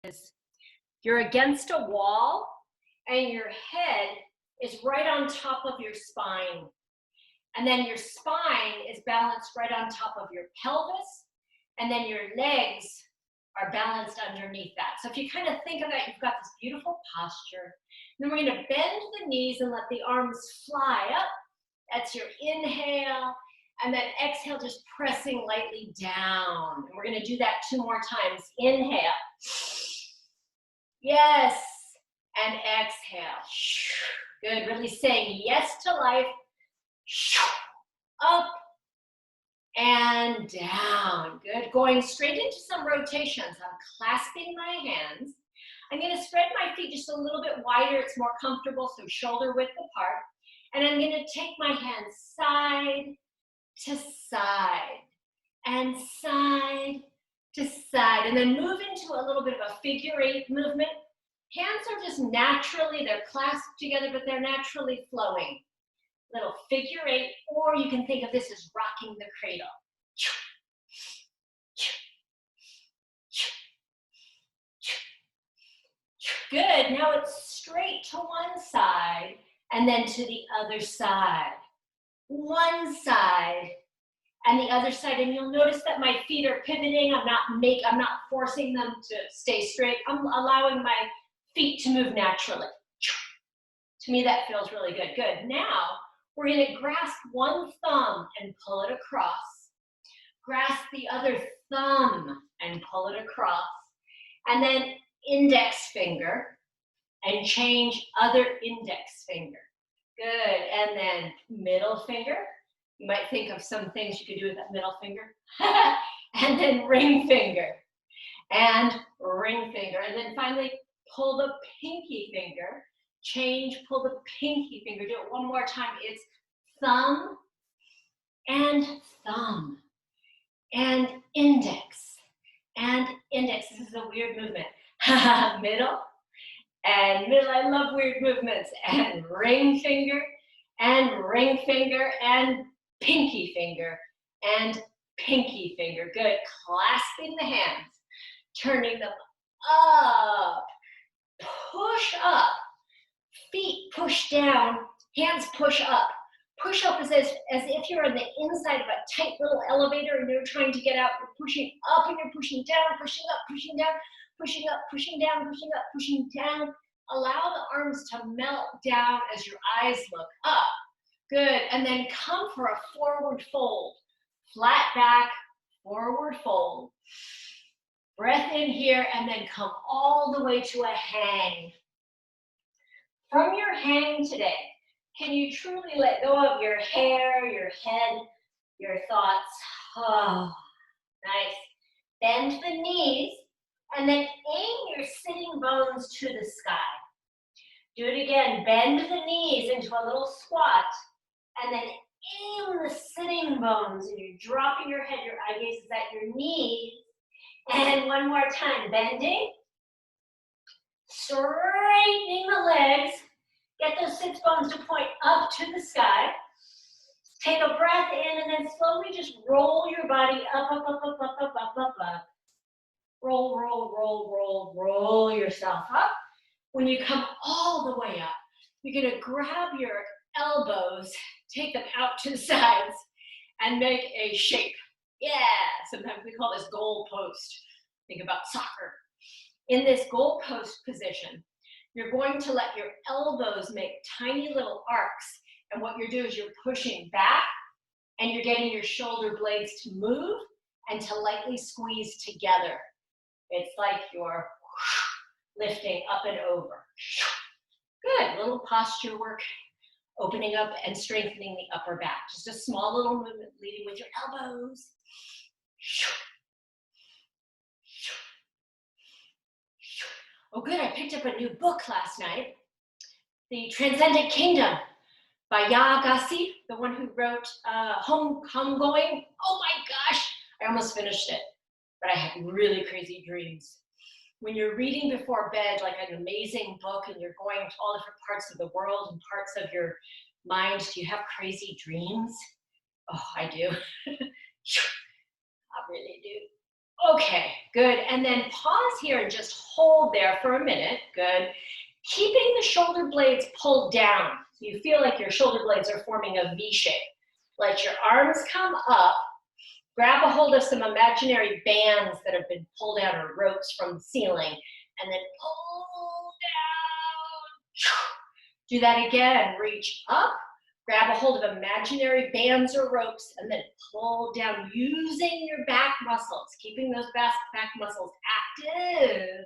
is you're against a wall and your head is right on top of your spine. And then your spine is balanced right on top of your pelvis. And then your legs are balanced underneath that. So if you kind of think of that, you've got this beautiful posture. And then we're going to bend the knees and let the arms fly up. That's your inhale. And then exhale, just pressing lightly down. And we're going to do that 2 more times. Inhale. Yes. And exhale. Good. Really saying yes to life. Up and down. Good. Going straight into some rotations. I'm clasping my hands. I'm going to spread my feet just a little bit wider. It's more comfortable, so shoulder width apart. And I'm going to take my hands side to side and side to side. And then move into a little bit of a figure 8 movement. Hands are just naturally, they're clasped together, but they're naturally flowing. Little figure 8, or you can think of this as rocking the cradle. Good, now it's straight to one side and then to the other side. One side and the other side, and you'll notice that my feet are pivoting. I'm not forcing them to stay straight. I'm allowing my feet to move naturally. To me, that feels really good. Good, now we're going to grasp one thumb and pull it across. Grasp the other thumb and pull it across. And then index finger and change other index finger. Good. And then middle finger. You might think of some things you could do with that middle finger. And then ring finger. And ring finger. And then finally, pull the pinky finger. Change, pull the pinky finger. Do it one more time. It's thumb and thumb and index and index. This is a weird movement. Middle and middle. I love weird movements. And ring finger and pinky finger and pinky finger. Good. Clasping the hands, turning them up, push up. Feet push down, hands push up. Push up is as if you're on the inside of a tight little elevator and you're trying to get out. You're pushing up and you're pushing down, pushing up, pushing down, pushing up, pushing down, pushing up, pushing down. Allow the arms to melt down as your eyes look up. Good. And then come for a forward fold. Flat back, forward fold. Breath in here and then come all the way to a hang. From your hang today, can you truly let go of your hair, your head, your thoughts? Oh, nice. Bend the knees and then aim your sitting bones to the sky. Do it again. Bend the knees into a little squat and then aim the sitting bones and you're dropping your head, your eye gaze is at your knees. And one more time, bending. Straightening the legs. Get those sits bones to point up to the sky. Take a breath in and then slowly just roll your body up, up, up, up, up, up, up, up, up. Roll, roll, roll, roll, roll yourself up. When you come all the way up, you're going to grab your elbows, take them out to the sides, and make a shape. Yeah, sometimes we call this goal post. Think about soccer. In this goal post position, you're going to let your elbows make tiny little arcs. And what you're doing is you're pushing back and you're getting your shoulder blades to move and to lightly squeeze together. It's like you're lifting up and over. Good, little posture work, opening up and strengthening the upper back. Just a small little movement leading with your elbows. Oh good, I picked up a new book last night, The Transcendent Kingdom by Ya Gassi, the one who wrote Homegoing. Oh my gosh, I almost finished it, but I had really crazy dreams. When you're reading before bed, like an amazing book, and you're going to all different parts of the world and parts of your mind, do you have crazy dreams? Oh, I do. I really do. Okay, good. And then pause here and just hold there for a minute. Good. Keeping the shoulder blades pulled down. So you feel like your shoulder blades are forming a V shape. Let your arms come up. Grab a hold of some imaginary bands that have been pulled out or ropes from the ceiling. And then pull down. Do that again. Reach up. Grab a hold of imaginary bands or ropes and then pull down using your back muscles, keeping those back muscles active.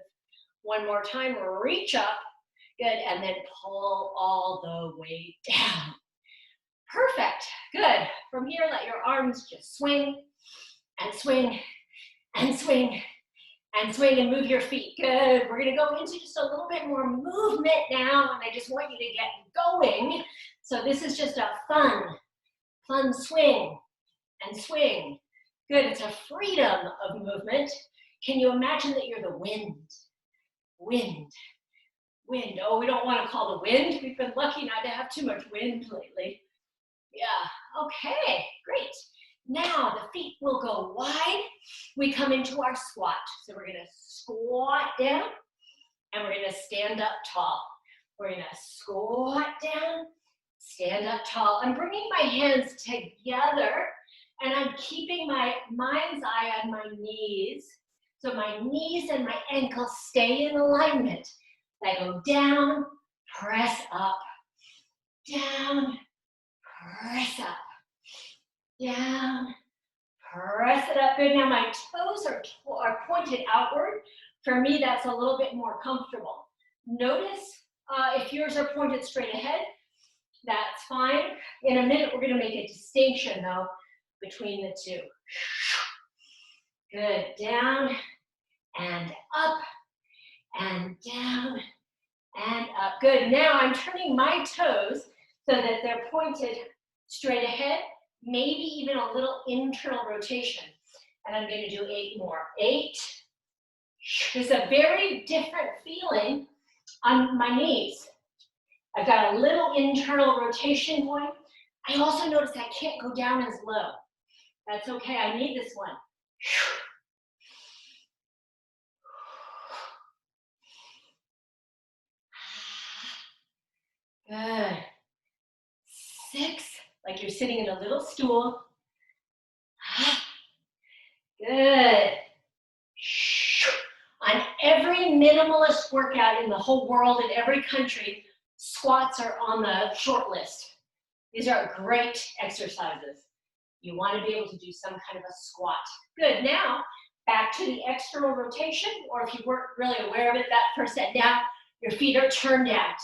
One more time, reach up, good, and then pull all the way down. Perfect, good. From here, let your arms just swing and swing and swing and swing and move your feet. Good, we're gonna go into just a little bit more movement now, and I just want you to get going. So this is just a fun swing and swing. Good, it's a freedom of movement. Can you imagine that you're the wind? Wind. Oh, we don't want to call the wind. We've been lucky not to have too much wind lately. Yeah, okay, great. Now the feet will go wide. We come into our squat. So we're gonna squat down and we're gonna stand up tall. We're gonna squat down, stand up tall. I'm bringing my hands together and I'm keeping my mind's eye on my knees. So my knees and my ankles stay in alignment. I go down, press up, down, press up, down, press it up. Good, now my toes are pointed outward. For me, that's a little bit more comfortable. Notice if yours are pointed straight ahead, that's fine. In a minute, we're gonna make a distinction though between the two. Good, down and up and down and up. Good, now I'm turning my toes so that they're pointed straight ahead, maybe even a little internal rotation. And I'm gonna do 8 more. 8. There's a very different feeling on my knees. I've got a little internal rotation going. I also notice I can't go down as low. That's okay, I need this one. Good. 6, like you're sitting in a little stool. Good. On every minimalist workout in the whole world, in every country, squats are on the short list. These are great exercises. You want to be able to do some kind of a squat. Good, now back to the external rotation, or if you weren't really aware of it that first set, now your feet are turned out.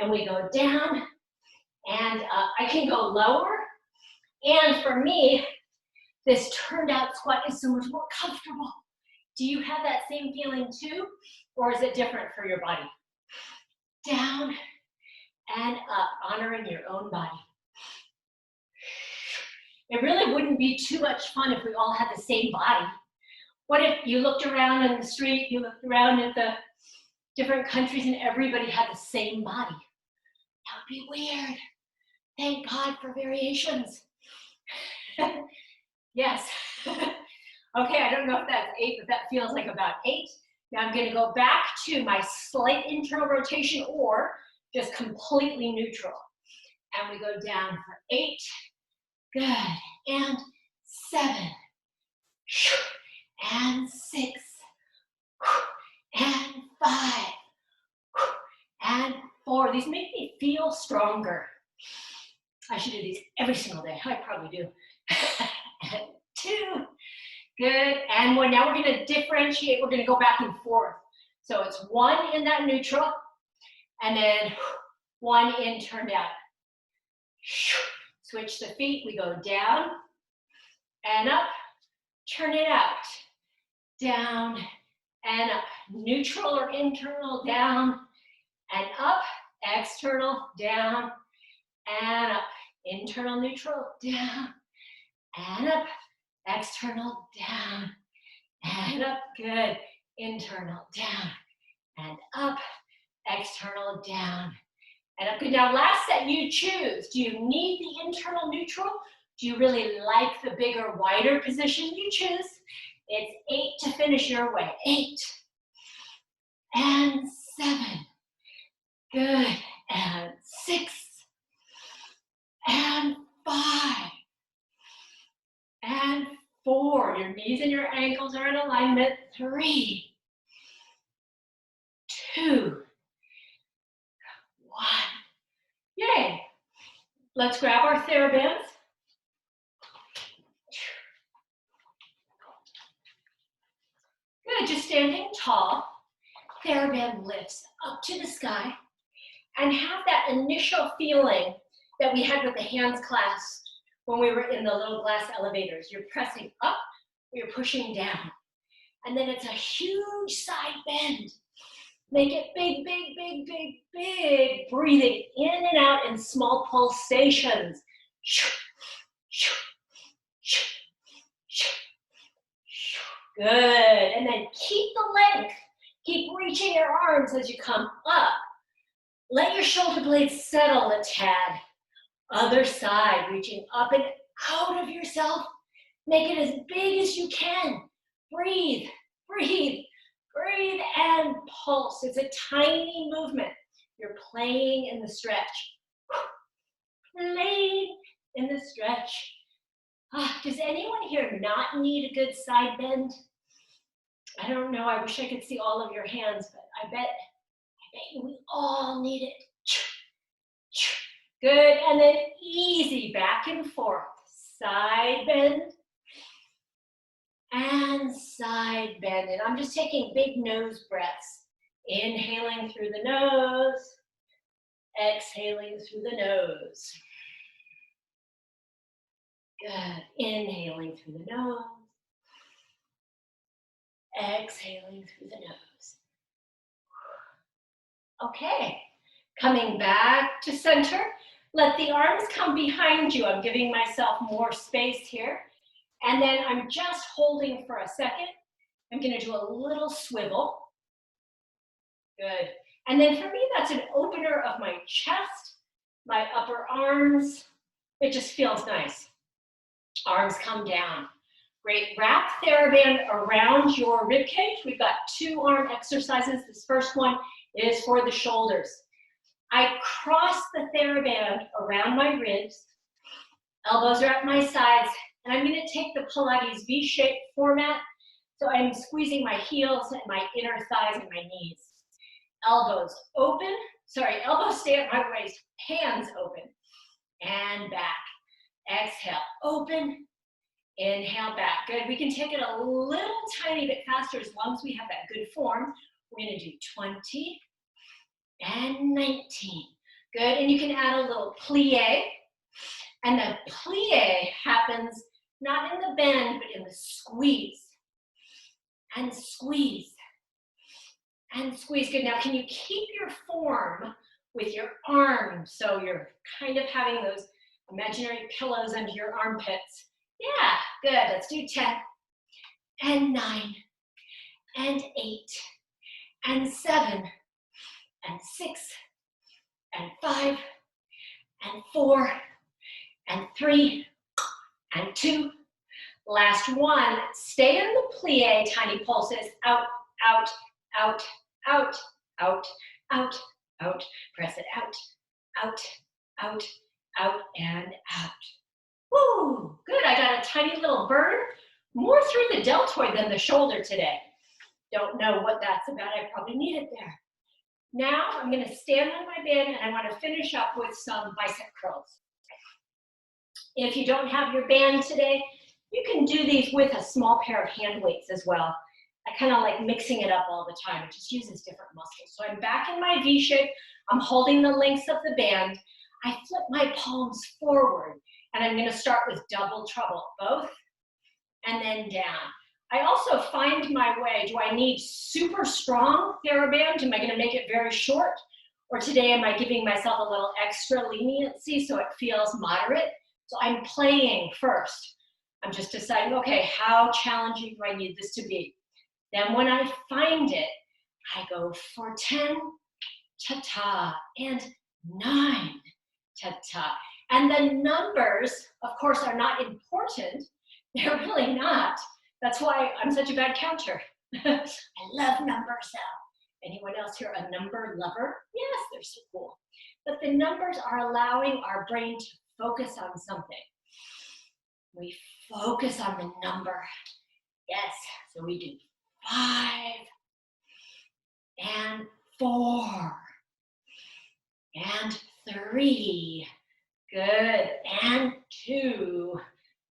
And we go down and up. I can go lower. And for me, this turned out squat is so much more comfortable. Do you have that same feeling too? Or is it different for your body? Down and up, honoring your own body. It really wouldn't be too much fun if we all had the same body. What if you looked around in the street, you looked around at the different countries and everybody had the same body? That would be weird. Thank God for variations. Yes. Okay, I don't know if that's 8, but that feels like about 8. Now I'm going to go back to my slight internal rotation or just completely neutral. And we go down for 8. Good. And 7. And 6. And 5. And 4. These make me feel stronger. I should do these every single day. I probably do. And 2. Good. And now we're going to differentiate. We're going to go back and forth. So it's 1 in that neutral, and then 1 in turned out. Switch the feet. We go down and up. Turn it out. Down and up. Neutral or internal, down and up. External, down and up. Internal, neutral, down and up. External, down and up. Good. Internal, down and up. External, down and up. Good. Now last set, you choose. Do you need the internal neutral? Do you really like the bigger, wider position? You choose. It's 8 to finish your way. 8 and 7. Good. And 6 and 5 and 4. Your knees and your ankles are in alignment. 3, 2, 1. Yay. Let's grab our therabands. Good, just standing tall. Theraband lifts up to the sky and have that initial feeling that we had with the hands clasped when we were in the little glass elevators. You're pressing up, you're pushing down. And then it's a huge side bend. Make it big, big, big, big, big. Breathing in and out in small pulsations. Good, and then keep the length. Keep reaching your arms as you come up. Let your shoulder blades settle a tad. Other side, reaching up and out of yourself. Make it as big as you can. Breathe, breathe, breathe, and pulse. It's a tiny movement. You're playing in the stretch. Playing in the stretch. Does anyone here not need a good side bend? I don't know, I wish I could see all of your hands, but I bet we all need it. Good, and then easy back and forth. Side bend and side bend. And I'm just taking big nose breaths. Inhaling through the nose, exhaling through the nose. Good, inhaling through the nose, exhaling through the nose. Okay, coming back to center. Let the arms come behind you. I'm giving myself more space here. And then I'm just holding for a second. I'm gonna do a little swivel. Good. And then for me, that's an opener of my chest, my upper arms. It just feels nice. Arms come down. Great. Wrap TheraBand around your rib cage. We've got 2 arm exercises. This first one is for the shoulders. I cross the TheraBand around my ribs. Elbows are at my sides. And I'm going to take the Pilates V-shaped format. So I'm squeezing my heels and my inner thighs and my knees. Elbows open. Sorry, elbows stay at my waist. Hands open. And back. Exhale, open. Inhale, back. Good. We can take it a little tiny bit faster as long as we have that good form. We're going to do 20 and 19. Good. And you can add a little plie. And the plie happens not in the bend, but in the squeeze. And squeeze. And squeeze. Good. Now, can you keep your form with your arms? So you're kind of having those imaginary pillows under your armpits. Yeah, good. Let's do 10 and 9 and 8 and 7 and 6 and 5 and 4 and 3 and 2. Last one. Stay in the plie, tiny pulses. Out, out, out, out, out, out, out. Press it out, out, out, out, and out. Woo, good. I got a tiny little burn, more through the deltoid than the shoulder today. Don't know what that's about. I probably need it there. Now I'm going to stand on my band and I want to finish up with some bicep curls. If you don't have your band today, you can do these with a small pair of hand weights as well. I kind of like mixing it up all the time. It just uses different muscles. So I'm back in my V shape. I'm holding the lengths of the band. I flip my palms forward. And I'm going to start with double trouble, both, and then down. I also find my way. Do I need super strong TheraBand? Am I going to make it very short? Or today, am I giving myself a little extra leniency so it feels moderate? So I'm playing first. I'm just deciding, okay, how challenging do I need this to be? Then when I find it, I go for 10, ta-ta, and 9, ta-ta. And the numbers, of course, are not important. They're really not. That's why I'm such a bad counter. I love numbers though. Anyone else here a number lover? Yes, they're so cool. But the numbers are allowing our brain to focus on something. We focus on the number. Yes, so we do 5 and 4 and 3. Good, and 2.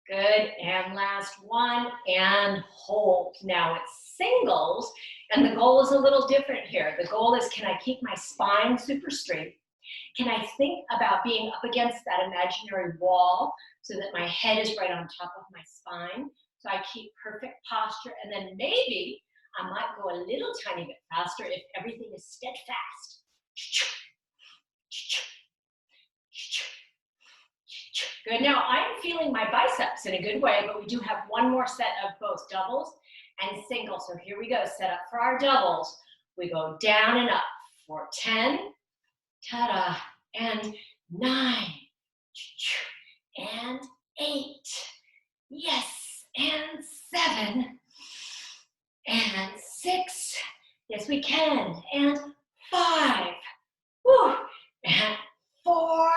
Good, and last 1, and hold. Now it's singles, and the goal is a little different here. The goal is, can I keep my spine super straight? Can I think about being up against that imaginary wall so that my head is right on top of my spine? So I keep perfect posture, and then maybe I might go a little tiny bit faster if everything is steadfast. Good, now I'm feeling my biceps in a good way, but we do have one more set of both doubles and singles. So here we go, set up for our doubles. We go down and up for 10, ta-da, and 9, and 8, yes, and 7, and 6, yes we can, and 5, woo, and 4,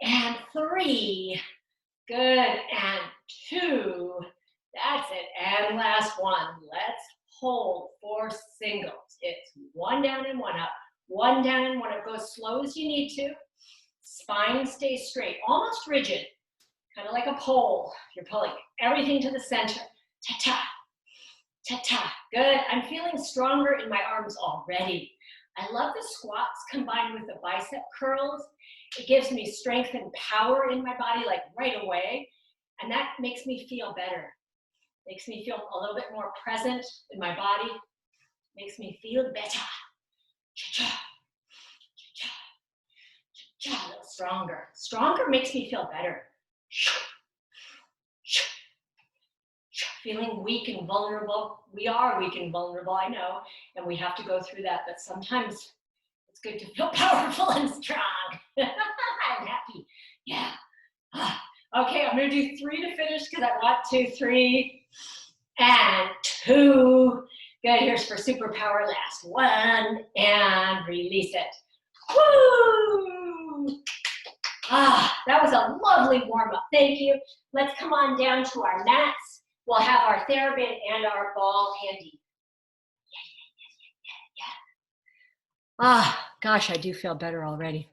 and 3, good, and 2, that's it, and last one. Let's hold for singles. It's 1 down and 1 up, 1 down and 1 up. Go as slow as you need to. Spine stays straight, almost rigid, kind of like a pole. You're pulling everything to the center. Ta-ta, ta-ta, good. I'm feeling stronger in my arms already. I love the squats combined with the bicep curls. It gives me strength and power in my body like right away. And that makes me feel better. Makes me feel a little bit more present in my body. Makes me feel better. Cha-cha, cha-cha, cha-cha, a little stronger. Stronger makes me feel better. Feeling weak and vulnerable. We are weak and vulnerable, I know, and we have to go through that, but sometimes it's good to feel powerful and strong. I'm happy. Yeah. Okay, I'm gonna do 3 to finish because I want to. 3 and 2. Good, here's for superpower last. 1 and release it. Woo! That was a lovely warm-up. Thank you. Let's come on down to our mats. We'll have our theraband and our ball handy. Yeah. Gosh, I do feel better already.